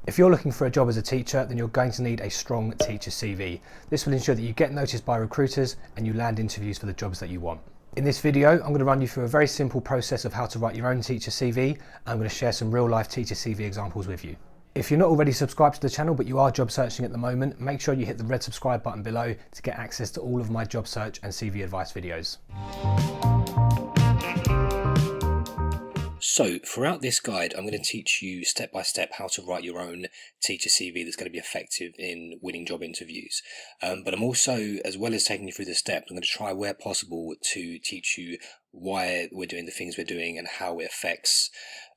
If you're looking for a job as a teacher, then you're going to need a strong teacher CV. This will ensure that you get noticed by recruiters and you land interviews for the jobs that you want. In this video, I'm going to run you through a very simple process of how to write your own teacher CV, and I'm going to share some real life teacher CV examples with you. If you're not already subscribed to the channel but you are job searching at the moment, make sure you hit the red subscribe button below to get access to all of my job search and CV advice videos. So throughout this guide, I'm going to teach you step by step how to write your own teacher CV that's going to be effective in winning job interviews. But I'm also, as well as taking you through the steps, I'm going to try where possible to teach you why we're doing the things we're doing and how it affects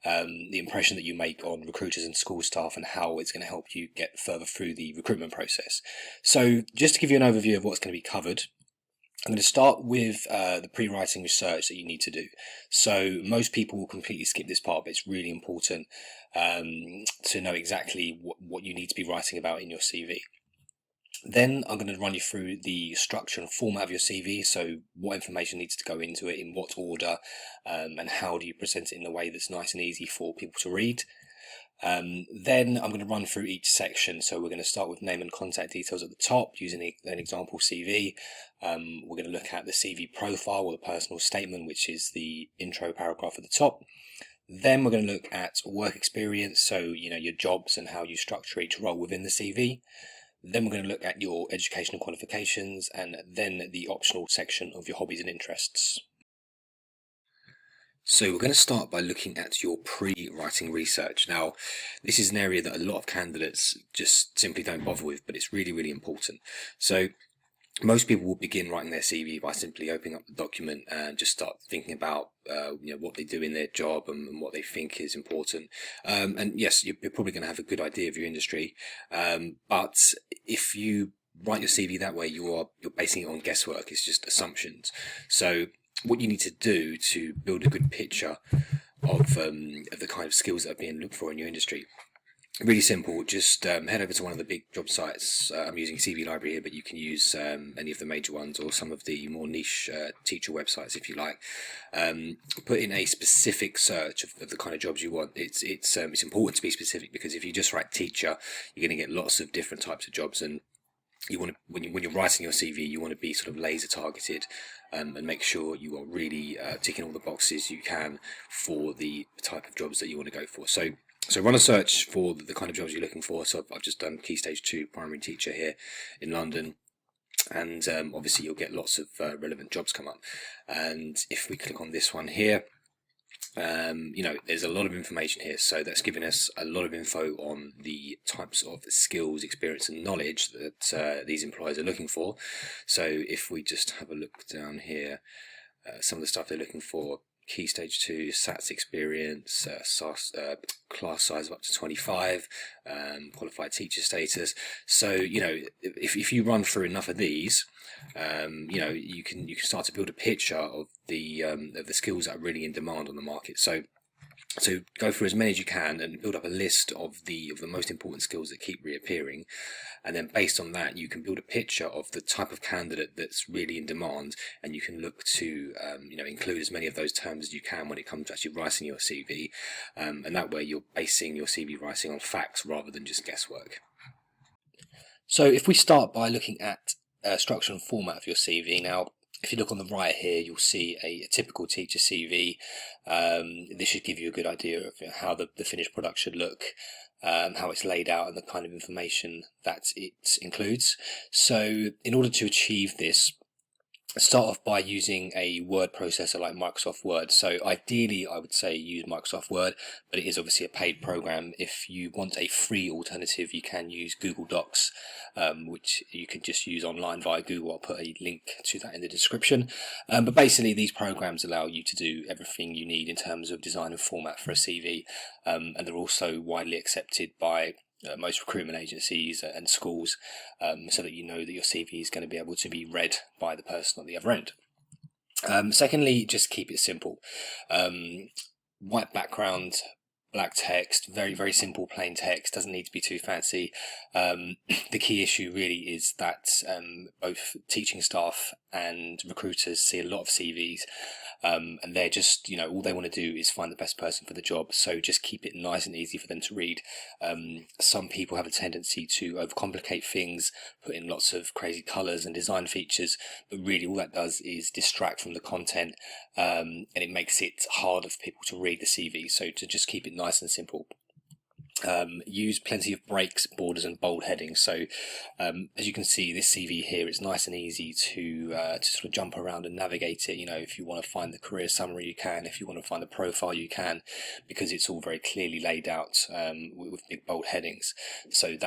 the impression that you make on recruiters and school staff, and how it's going to help you get further through the recruitment process. So just to give you an overview of what's going to be covered, I'm going to start with the pre-writing research that you need to do. So most people will completely skip this part, but it's really important to know exactly what you need to be writing about in your CV. Then I'm going to run you through the structure and format of your CV, so what information needs to go into it, in what order, and how do you present it in a way that's nice and easy for people to read. Then I'm going to run through each section. So we're going to start with name and contact details at the top using an example CV. We're going to look at the CV profile, or the personal statement, which is the intro paragraph at the top. Then we're going to look at work experience, so your jobs and how you structure each role within the CV. Then we're going to look at your educational qualifications, and then the optional section of your hobbies and interests. So we're going to start by looking at your pre-writing research. Now, this is an area that a lot of candidates just simply don't bother with, but it's really, really important. So most people will begin writing their CV by simply opening up the document and just start thinking about what they do in their job and what they think is important. And yes, you're probably going to have a good idea of your industry, but if you write your CV that way, you're basing it on guesswork. It's just assumptions. So what you need to do to build a good picture of the kind of skills that are being looked for in your industry, really simple. Just head over to one of the big job sites. I'm using CV Library here, but you can use any of the major ones or some of the more niche teacher websites if you like. Put in a specific search of the kind of jobs you want. It's important to be specific, because if you just write teacher, you're going to get lots of different types of jobs, and you want to, when you're writing your CV, you want to be sort of laser targeted, and make sure you are really ticking all the boxes you can for the type of jobs that you want to go for. So run a search for the kind of jobs you're looking for. So I've just done Key Stage 2 primary teacher here in London, and obviously you'll get lots of relevant jobs come up. And if we click on this one here, there's a lot of information here, so that's giving us a lot of info on the types of skills, experience and knowledge that these employers are looking for. So if we just have a look down here, some of the stuff they're looking for: Key Stage 2, SATs experience, class size of up to 25, qualified teacher status. So if you run through enough of these, you can start to build a picture of the skills that are really in demand on the market. So go through as many as you can and build up a list of the most important skills that keep reappearing, and then based on that you can build a picture of the type of candidate that's really in demand, and you can look to include as many of those terms as you can when it comes to actually writing your CV, and that way you're basing your CV writing on facts rather than just guesswork. So if we start by looking at structure and format of your CV. Now, if you look on the right here, you'll see a typical teacher CV. This should give you a good idea of how the finished product should look, how it's laid out, and the kind of information that it includes. So in order to achieve this, start off by using a word processor like Microsoft Word. So ideally I would say use Microsoft Word, but it is obviously a paid program. If you want a free alternative, you can use Google Docs, which you can just use online via Google. I'll put a link to that in the description. But basically these programs allow you to do everything you need in terms of design and format for a CV, and they're also widely accepted by most recruitment agencies and schools, so that you know that your CV is going to be able to be read by the person on the other end. Secondly, just keep it simple. White background, black text, very, very simple plain text, doesn't need to be too fancy. The key issue really is that both teaching staff and recruiters see a lot of CVs, and they're just, all they want to do is find the best person for the job. So just keep it nice and easy for them to read. Some people have a tendency to overcomplicate things, put in lots of crazy colors and design features, but really all that does is distract from the content, and it makes it harder for people to read the CV. So to just keep it nice and simple. Use plenty of breaks, borders and bold headings. So as you can see, this CV here, it's nice and easy to sort of jump around and navigate it. If you want to find the career summary, you can. If you want to find the profile, you can, because it's all very clearly laid out with big bold headings. So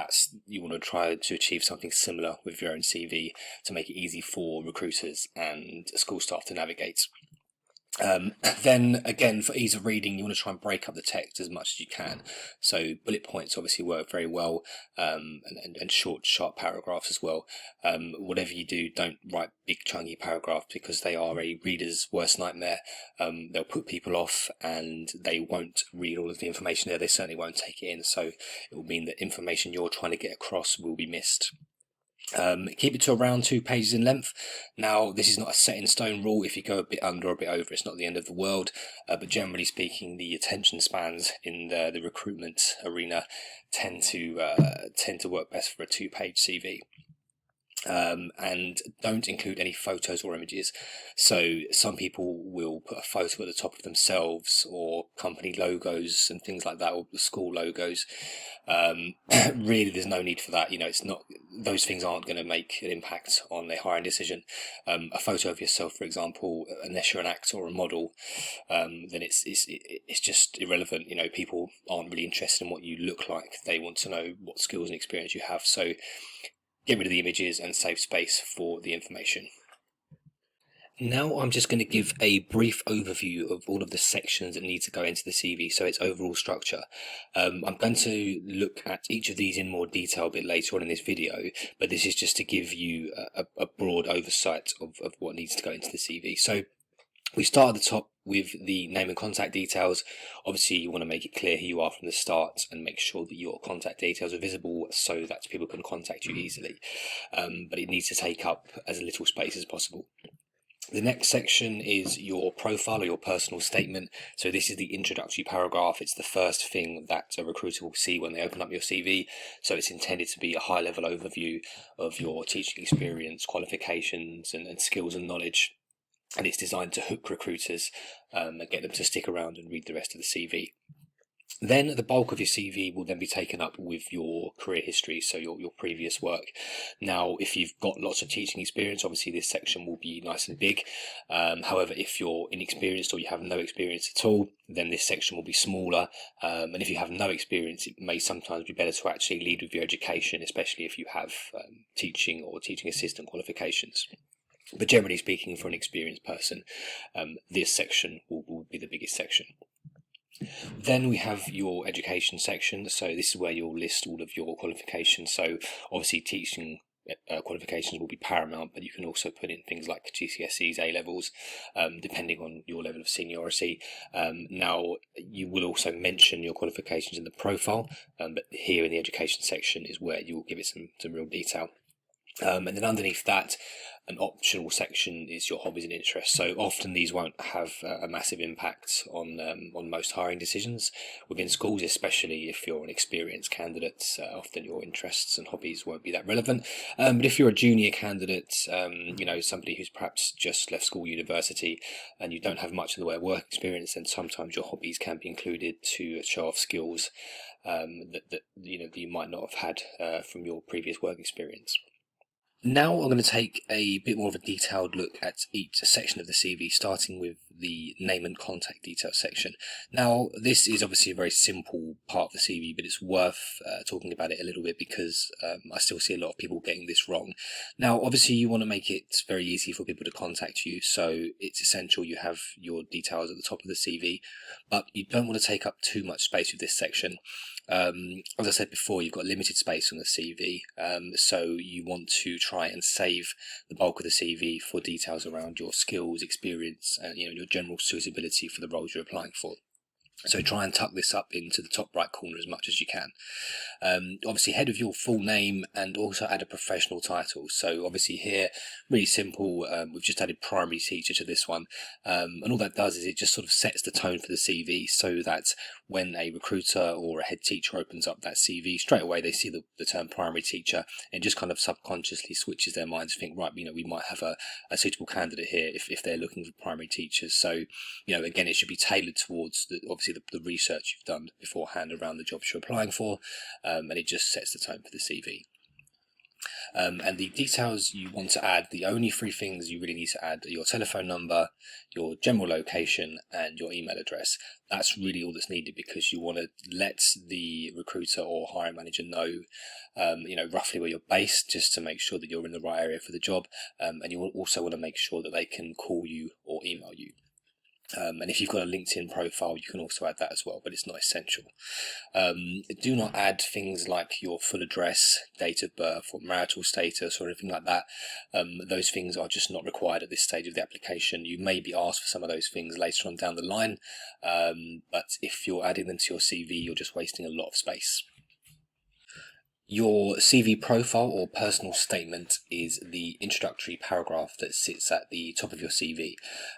you want to try to achieve something similar with your own CV to make it easy for recruiters and school staff to navigate. Then again, for ease of reading, you want to try and break up the text as much as you can. So bullet points obviously work very well, and short, sharp paragraphs as well. Whatever you do, don't write big chunky paragraphs, because they are a reader's worst nightmare. They'll put people off and they won't read all of the information there. They certainly won't take it in. So it will mean that information you're trying to get across will be missed. Keep it to around 2 pages in length. Now, this is not a set in stone rule. If you go a bit under or a bit over, it's not the end of the world, but generally speaking, the attention spans in the recruitment arena tend to work best for a 2-page CV. And don't include any photos or images. So some people will put a photo at the top of themselves, or company logos and things like that, or the school logos. Really, there's no need for that. It's not; those things aren't going to make an impact on a hiring decision. A photo of yourself, for example, unless you're an actor or a model, then it's just irrelevant. People aren't really interested in what you look like. They want to know what skills and experience you have. So get rid of the images and save space for the information. Now I'm just going to give a brief overview of all of the sections that need to go into the CV, so its overall structure. I'm going to look at each of these in more detail a bit later on in this video, but this is just to give you a broad oversight of what needs to go into the CV. So we start at the top with the name and contact details. Obviously, you want to make it clear who you are from the start and make sure that your contact details are visible so that people can contact you easily. But it needs to take up as little space as possible. The next section is your profile or your personal statement. So this is the introductory paragraph. It's the first thing that a recruiter will see when they open up your CV. So it's intended to be a high-level overview of your teaching experience, qualifications, and skills and knowledge. And it's designed to hook recruiters and get them to stick around and read the rest of the CV. Then the bulk of your CV will then be taken up with your career history, so your previous work. Now, if you've got lots of teaching experience, obviously this section will be nice and big. However, if you're inexperienced or you have no experience at all, then this section will be smaller. And if you have no experience, it may sometimes be better to actually lead with your education, especially if you have teaching or teaching assistant qualifications. But generally speaking, for an experienced person, this section will be the biggest section. Then we have your education section. So this is where you'll list all of your qualifications. So obviously teaching qualifications will be paramount, but you can also put in things like GCSEs, A-levels, depending on your level of seniority. Now, you will also mention your qualifications in the profile, but here in the education section is where you will give it some real detail. And then underneath that, an optional section is your hobbies and interests. So often these won't have a massive impact on most hiring decisions within schools, especially if you're an experienced candidate. Often your interests and hobbies won't be that relevant. But if you're a junior candidate, somebody who's perhaps just left school, university, and you don't have much in the way of work experience, then sometimes your hobbies can be included to show off skills that you might not have had from your previous work experience. Now I'm going to take a bit more of a detailed look at each section of the CV, starting with the name and contact details section. Now, this is obviously a very simple part of the CV, but it's worth talking about it a little bit because I still see a lot of people getting this wrong. Now, obviously, you want to make it very easy for people to contact you, so it's essential you have your details at the top of the CV, but you don't want to take up too much space with this section. As I said before, you've got limited space on the CV, so you want to try and save the bulk of the CV for details around your skills, experience, and your general suitability for the roles you're applying for. So try and tuck this up into the top right corner as much as you can. Obviously head of your full name and also add a professional title. So obviously here, really simple, we've just added primary teacher to this one. And all that does is it just sort of sets the tone for the CV, so that when a recruiter or a head teacher opens up that CV, straight away they see the term primary teacher, and just kind of subconsciously switches their minds to think, right, we might have a suitable candidate here if they're looking for primary teachers. So, again, it should be tailored towards obviously the research you've done beforehand around the jobs you're applying for, and it just sets the tone for the CV. And the details you want to add, the only three things you really need to add are your telephone number, your general location, and your email address. That's really all that's needed, because you want to let the recruiter or hiring manager know, roughly where you're based, just to make sure that you're in the right area for the job. And you also want to make sure that they can call you or email you. And if you've got a LinkedIn profile, you can also add that as well, but it's not essential. Do not add things like your full address, date of birth, or marital status, or anything like that. Those things are just not required at this stage of the application. You may be asked for some of those things later on down the line, but if you're adding them to your CV, you're just wasting a lot of space. Your CV profile or personal statement is the introductory paragraph that sits at the top of your CV.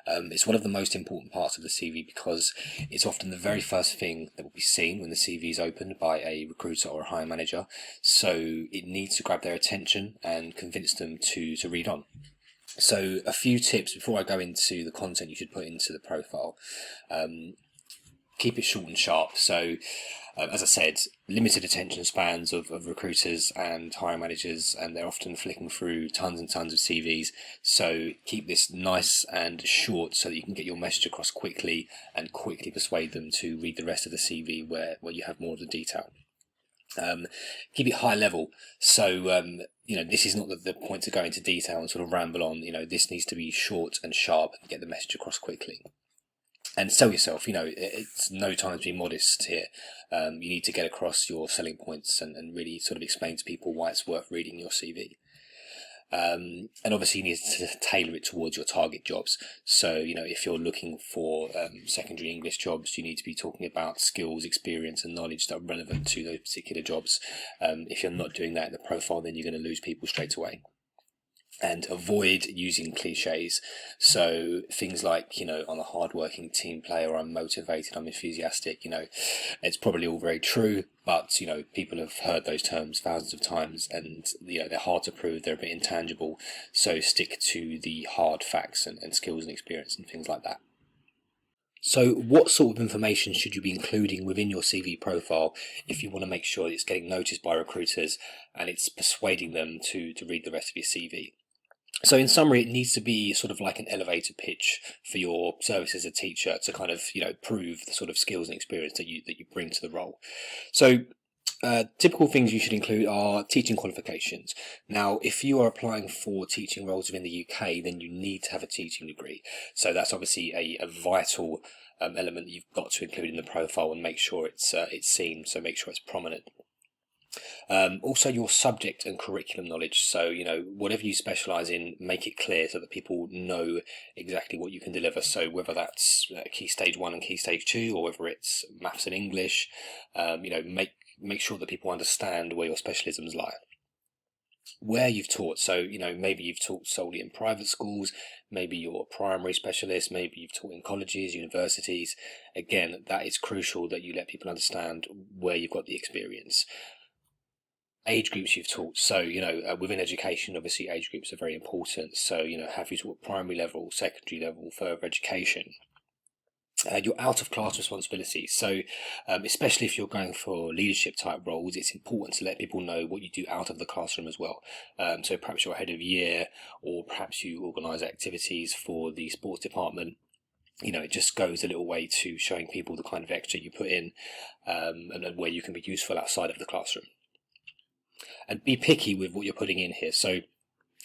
It's one of the most important parts of the CV, because it's often the very first thing that will be seen when the CV is opened by a recruiter or a hiring manager. So it needs to grab their attention and convince them to read on. So a few tips before I go into the content you should put into the profile. Keep it short and sharp. So, as I said, limited attention spans of recruiters and hiring managers, and they're often flicking through tons and tons of CVs. So keep this nice and short so that you can get your message across quickly and quickly persuade them to read the rest of the CV where you have more of the detail. Keep it high level. So, this is not the point to go into detail and sort of ramble on. This needs to be short and sharp and get the message across quickly. And sell yourself. It's no time to be modest here. You need to get across your selling points and really sort of explain to people why it's worth reading your CV. And obviously you need to tailor it towards your target jobs. So, if you're looking for secondary English jobs, you need to be talking about skills, experience, and knowledge that are relevant to those particular jobs. If you're not doing that in the profile, then you're going to lose people straight away. And avoid using cliches. So things like, I'm a hardworking team player, or I'm motivated, I'm enthusiastic, it's probably all very true, but, people have heard those terms thousands of times, and, they're hard to prove, they're a bit intangible. So stick to the hard facts and skills and experience and things like that. So what sort of information should you be including within your CV profile if you want to make sure it's getting noticed by recruiters and it's persuading them to read the rest of your CV? So in summary, it needs to be sort of like an elevator pitch for your service as a teacher to kind of, prove the sort of skills and experience that you bring to the role. So typical things you should include are teaching qualifications. Now, if you are applying for teaching roles within the UK, then you need to have a teaching degree. So that's obviously a vital element that you've got to include in the profile and make sure it's seen. So make sure it's prominent. Also your subject and curriculum knowledge. So, whatever you specialise in, make it clear so that people know exactly what you can deliver. So whether that's Key Stage 1 and Key Stage 2, or whether it's maths and English, make sure that people understand where your specialisms lie. Where you've taught, so maybe you've taught solely in private schools, maybe you're a primary specialist, maybe you've taught in colleges, universities. Again, that is crucial that you let people understand where you've got the experience. Age groups you've taught, so within education, obviously age groups are very important. So have you taught primary level, secondary level, further education? Your out of class responsibilities. So especially if you're going for leadership type roles, it's important to let people know what you do out of the classroom as well. So perhaps you're head of year, or perhaps you organise activities for the sports department. It just goes a little way to showing people the kind of extra you put in, and where you can be useful outside of the classroom. And be picky with what you're putting in here. So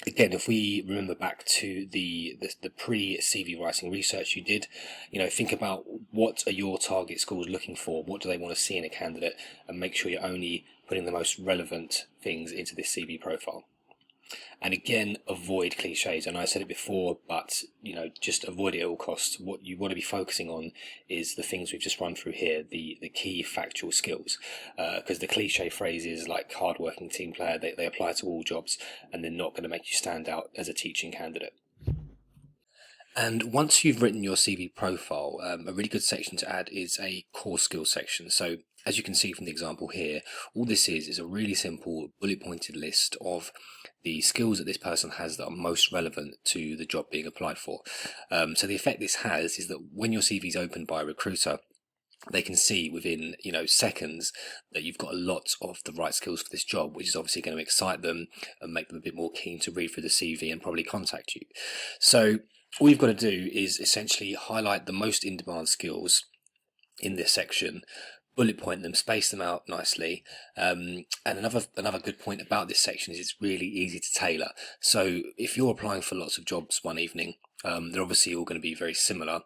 again, if we remember back to the pre-CV writing research you did, think about what are your target schools looking for, what do they want to see in a candidate, and make sure you're only putting the most relevant things into this CV profile. And again, avoid cliches. And I said it before, but just avoid it at all costs. What you want to be focusing on is the things we've just run through here, the key factual skills. Because the cliche phrases like hardworking team player, they apply to all jobs, and they're not going to make you stand out as a teaching candidate. And once you've written your CV profile, a really good section to add is a core skills section. So as you can see from the example here, all this is a really simple bullet pointed list of the skills that this person has that are most relevant to the job being applied for. So the effect this has is that when your CV is opened by a recruiter, they can see within seconds that you've got a lot of the right skills for this job, which is obviously going to excite them and make them a bit more keen to read through the CV and probably contact you. So all you've got to do is essentially highlight the most in-demand skills in this section, bullet point them, space them out nicely. And another good point about this section is it's really easy to tailor. So if you're applying for lots of jobs one evening, they're obviously all going to be very similar,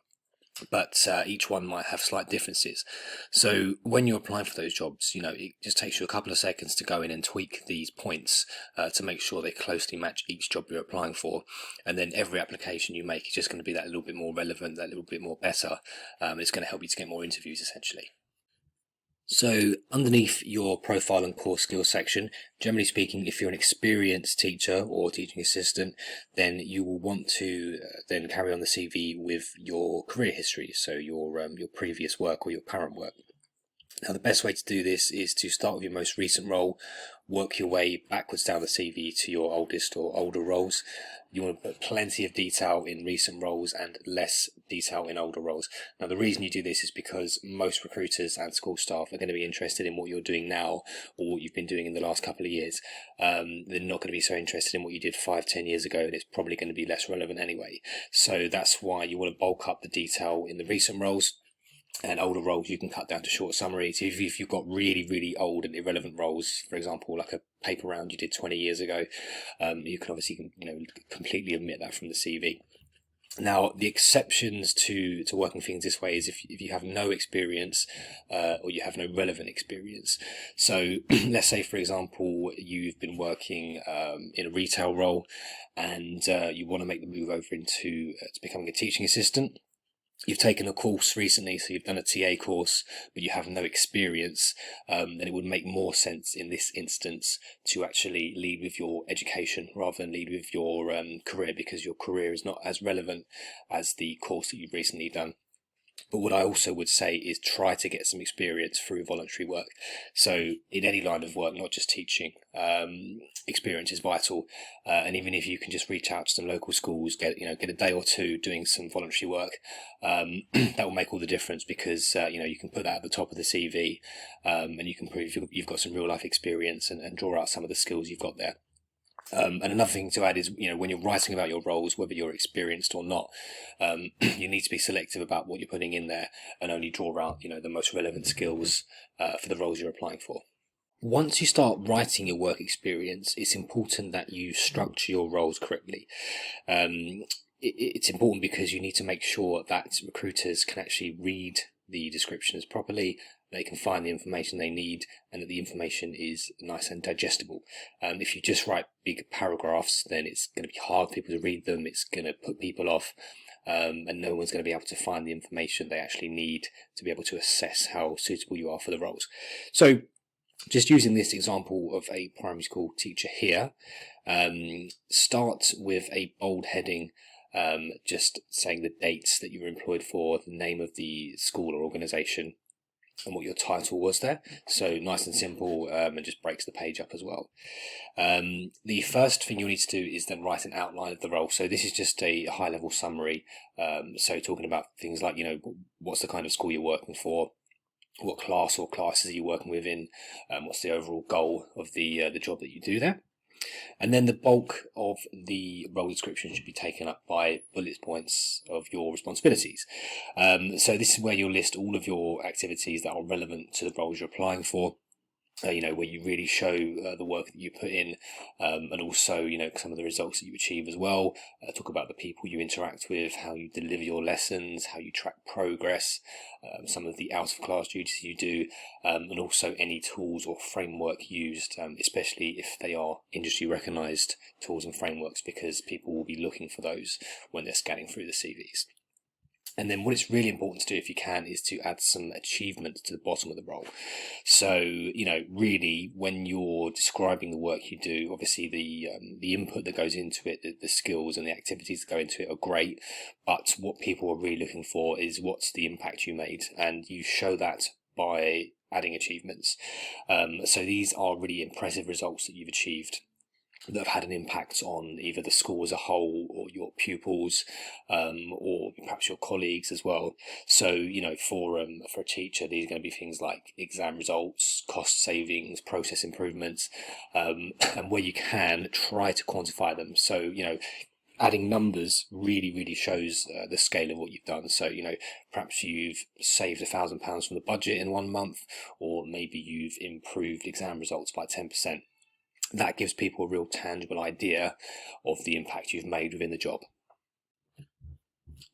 but each one might have slight differences. So when you're applying for those jobs, it just takes you a couple of seconds to go in and tweak these points to make sure they closely match each job you're applying for. And then every application you make is just going to be that little bit more relevant, that little bit more better. It's going to help you to get more interviews, essentially. So underneath your profile and core skills section, generally speaking, if you're an experienced teacher or teaching assistant, then you will want to then carry on the CV with your career history, so your previous work or your current work. Now, the best way to do this is to start with your most recent role, work your way backwards down the CV to your oldest or older roles. You want to put plenty of detail in recent roles and less detail in older roles. Now, the reason you do this is because most recruiters and school staff are going to be interested in what you're doing now or what you've been doing in the last couple of years. They're not going to be so interested in what you did 5-10 years ago, and it's probably going to be less relevant anyway. So that's why you want to bulk up the detail in the recent roles. And older roles you can cut down to short summaries. If you've got really, really old and irrelevant roles, for example, like a paper round you did 20 years ago, you can obviously completely omit that from the CV. Now, the exceptions to working things this way is if you have no experience or you have no relevant experience. So let's say, for example, you've been working in a retail role and you want to make the move over into to becoming a teaching assistant. You've taken a course recently, so you've done a TA course, but you have no experience, then it would make more sense in this instance to actually lead with your education rather than lead with your career, because your career is not as relevant as the course that you've recently done. But what I also would say is try to get some experience through voluntary work. So in any line of work, not just teaching, experience is vital. And even if you can just reach out to some local schools, get a day or two doing some voluntary work, that will make all the difference, because you can put that at the top of the CV, and you can prove you've got some real life experience and draw out some of the skills you've got there. And another thing to add is, when you're writing about your roles, whether you're experienced or not, you need to be selective about what you're putting in there and only draw out, the most relevant skills for the roles you're applying for. Once you start writing your work experience, it's important that you structure your roles correctly. It's important because you need to make sure that recruiters can actually read the descriptions properly, they can find the information they need, and that the information is nice and digestible. If you just write big paragraphs, then it's going to be hard for people to read them, it's going to put people off, and no one's going to be able to find the information they actually need to be able to assess how suitable you are for the roles. So just using this example of a primary school teacher here, start with a bold heading, just saying the dates that you were employed for, the name of the school or organisation, and what your title was there. So nice and simple, and just breaks the page up as well. The first thing you'll need to do is then write an outline of the role. So this is just a high level summary. So talking about things like, what's the kind of school you're working for, what class or classes are you working within, what's the overall goal of the job that you do there. And then the bulk of the role description should be taken up by bullet points of your responsibilities. So this is where you'll list all of your activities that are relevant to the roles you're applying for. where you really show the work that you put in, and also, some of the results that you achieve as well. Talk about the people you interact with, how you deliver your lessons, how you track progress, some of the out of class duties you do, and also any tools or framework used, especially if they are industry recognized tools and frameworks, because people will be looking for those when they're scanning through the CVs. And then what it's really important to do, if you can, is to add some achievement to the bottom of the role. So, really, when you're describing the work you do, obviously the input that goes into it, the skills and the activities that go into it are great. But what people are really looking for is what's the impact you made. And you show that by adding achievements. So these are really impressive results that you've achieved that have had an impact on either the school as a whole or your pupils, or perhaps your colleagues as well. So, for a teacher, these are going to be things like exam results, cost savings, process improvements, and where you can, try to quantify them. So, adding numbers really shows the scale of what you've done. So, perhaps you've saved £1,000 from the budget in 1 month, or maybe you've improved exam results by 10%. That gives people a real tangible idea of the impact you've made within the job.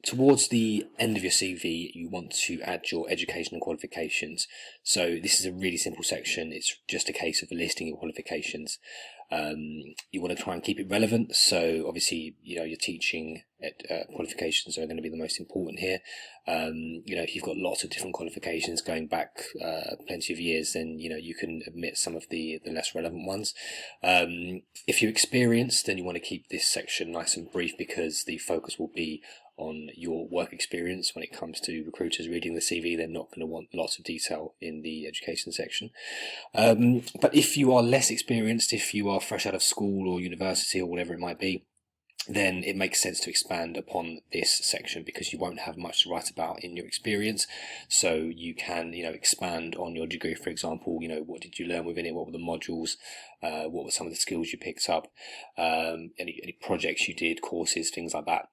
Towards the end of your CV, you want to add your education and qualifications. So this is a really simple section. It's just a case of listing your qualifications. You want to try and keep it relevant. So obviously, your teaching qualifications are going to be the most important here. If you've got lots of different qualifications going back plenty of years, then you can omit some of the less relevant ones. If you're experienced, then you want to keep this section nice and brief, because the focus will be on your work experience. When it comes to recruiters reading the CV, they're not going to want lots of detail in the education section. But if you are less experienced, if you are fresh out of school or university or whatever it might be, then it makes sense to expand upon this section, because you won't have much to write about in your experience. So you can, expand on your degree, for example. What did you learn within it? What were the modules? What were some of the skills you picked up? Any projects you did, courses, things like that.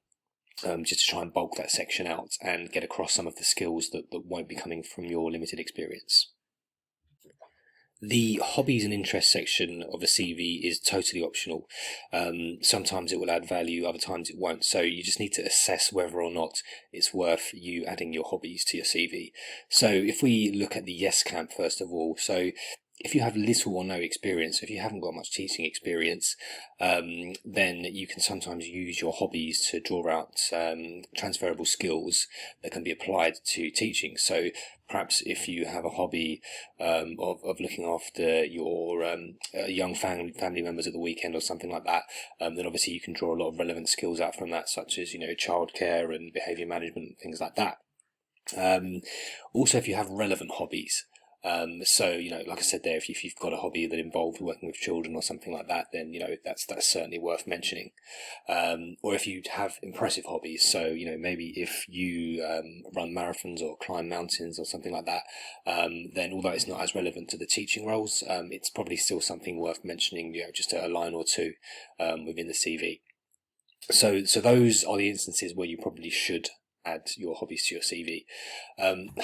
Just to try and bulk that section out and get across some of the skills that won't be coming from your limited experience. The hobbies and interests section of a CV is totally optional. Sometimes it will add value, other times it won't. So you just need to assess whether or not it's worth you adding your hobbies to your CV. So if we look at the yes camp first of all, so if you have little or no experience, if you haven't got much teaching experience, then you can sometimes use your hobbies to draw out transferable skills that can be applied to teaching. So perhaps if you have a hobby of looking after your young family members at the weekend or something like that, then obviously you can draw a lot of relevant skills out from that, such as childcare and behaviour management, things like that. Also, if you have relevant hobbies, so like I said there, if you've got a hobby that involves working with children or something like that, then that's certainly worth mentioning. Or if you have impressive hobbies, so maybe if you run marathons or climb mountains or something like that, then although it's not as relevant to the teaching roles, it's probably still something worth mentioning, just a line or two within the CV. So those are the instances where you probably should add your hobbies to your CV.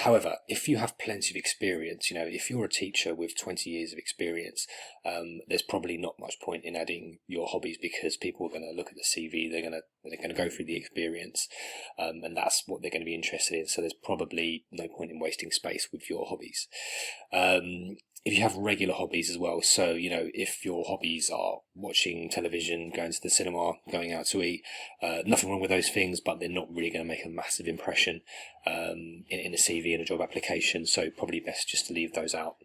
However, if you have plenty of experience, if you're a teacher with 20 years of experience, there's probably not much point in adding your hobbies, because people are going to look at the CV, they're going to go through the experience, and that's what they're going to be interested in. So there's probably no point in wasting space with your hobbies. If you have regular hobbies as well, so if your hobbies are watching television, going to the cinema, going out to eat, nothing wrong with those things, but they're not really going to make a massive impression in a CV and a job application, so probably best just to leave those out.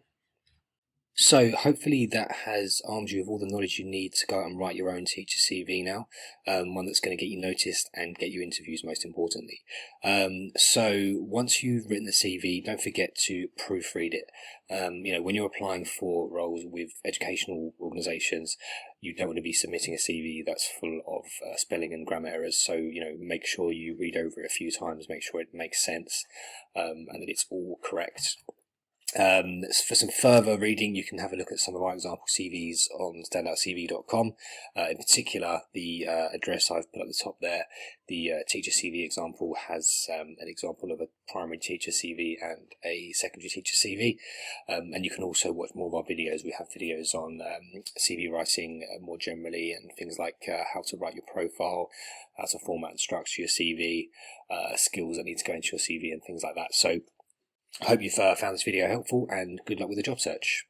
So hopefully that has armed you with all the knowledge you need to go out and write your own teacher CV now, one that's going to get you noticed and get you interviews, most importantly. So once you've written the CV, don't forget to proofread it. When you're applying for roles with educational organisations, you don't want to be submitting a CV that's full of spelling and grammar errors. So, make sure you read over it a few times, make sure it makes sense, and that it's all correct. For some further reading, you can have a look at some of my example CVs on standoutcv.com. In particular, the address I've put at the top there, the teacher CV example, has an example of a primary teacher CV and a secondary teacher CV. And you can also watch more of our videos. We have videos on CV writing more generally, and things like how to write your profile, how to format and structure your CV, skills that need to go into your CV, and things like that. So I hope you've found this video helpful, and good luck with the job search.